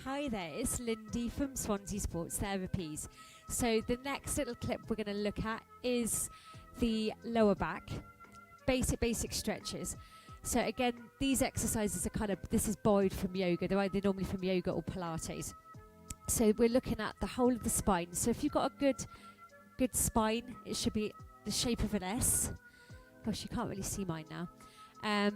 Hi there, it's Lindy from Swansea Sports Therapies. So the next little clip we're going to look at is the lower back, basic stretches. So again, these exercises are this is borrowed from yoga. They're either normally from yoga or Pilates. So we're looking at the whole of the spine. So if you've got a good spine, it should be the shape of an S. Gosh, you can't really see mine now.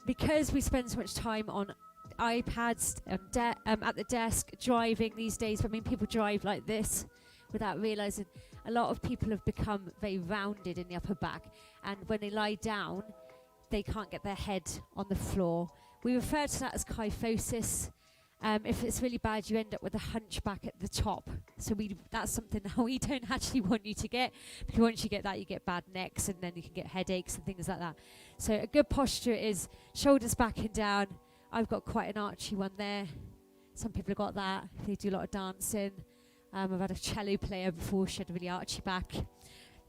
Because we spend so much time on iPads at the desk driving these days. I mean, people drive like this without realizing a lot of people have become very rounded in the upper back, and when they lie down they can't get their head on the floor. We refer to that as kyphosis. If it's really bad, you end up with a hunchback at the top. So that's something that we don't actually want you to get, because once you get that, you get bad necks, and then you can get headaches and things like that. So a good posture is shoulders back and down. I've got quite an archy one there. Some people have got that. They do a lot of dancing. I've had a cello player before, she had a really archy back.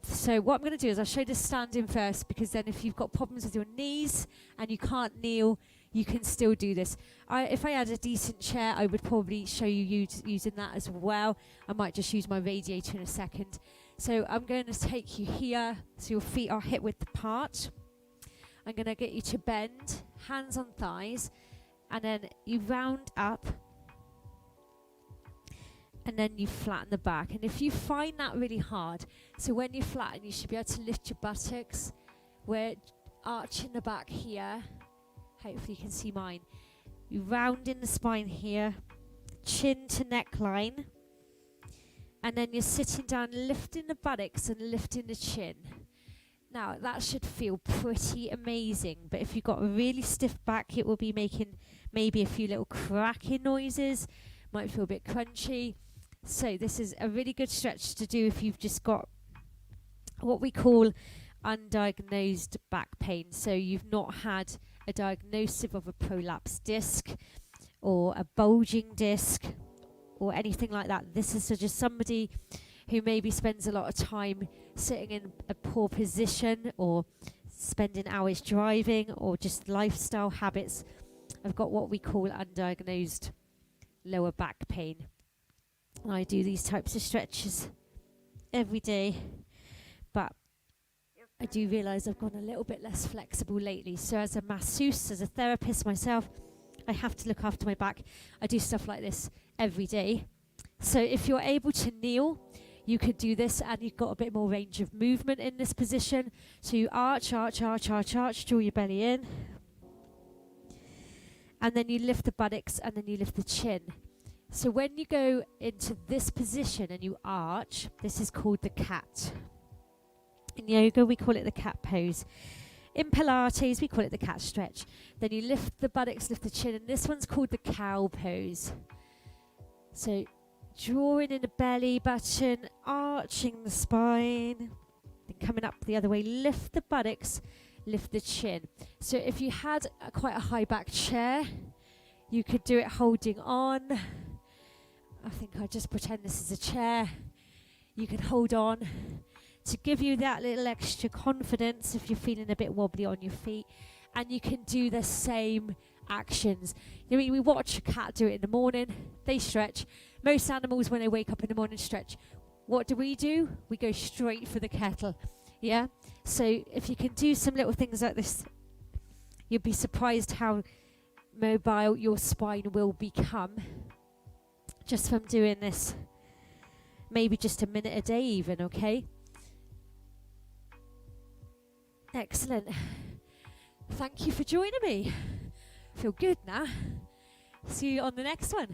So what I'm going to do is I'll show you the standing first, because then if you've got problems with your knees and you can't kneel, you can still do this. If I had a decent chair, I would probably show you using that as well. I might just use my radiator in a second. So I'm going to take you here, so your feet are hip width apart. I'm going to get you to bend, hands on thighs, and then you round up, and then you flatten the back. And if you find that really hard, so when you flatten, you should be able to lift your buttocks. We're arching the back here. Hopefully you can see mine. You round in the spine here, chin to neckline, and then you're sitting down, lifting the buttocks and lifting the chin. Now that should feel pretty amazing, but if you've got a really stiff back, it will be making maybe a few little cracking noises, might feel a bit crunchy. So this is a really good stretch to do if you've just got what we call undiagnosed back pain. So you've not had a diagnosis of a prolapsed disc or a bulging disc or anything like that. This is just somebody who maybe spends a lot of time sitting in a poor position, or spending hours driving, or just lifestyle habits. I've got what we call undiagnosed lower back pain. And I do these types of stretches every day, but I do realise I've gone a little bit less flexible lately. So as a masseuse, as a therapist myself, I have to look after my back. I do stuff like this every day. So if you're able to kneel, you could do this, and you've got a bit more range of movement in this position. So you arch, draw your belly in. And then you lift the buttocks, and then you lift the chin. So when you go into this position and you arch, this is called the cat. In yoga, we call it the cat pose. In Pilates, we call it the cat stretch. Then you lift the buttocks, lift the chin, and this one's called the cow pose. So drawing in the belly button, arching the spine, then coming up the other way, lift the buttocks, lift the chin. So if you had quite a high back chair, you could do it holding on. I think I just pretend this is a chair. You can hold on to give you that little extra confidence if you're feeling a bit wobbly on your feet. And you can do the same actions. I mean, we watch a cat do it in the morning. They stretch. Most animals, when they wake up in the morning, stretch. What do? We go straight for the kettle. Yeah? So if you can do some little things like this, you'll be surprised how mobile your spine will become just from doing this. Maybe just a minute a day even, okay? Excellent. Thank you for joining me. Feel good now. See you on the next one.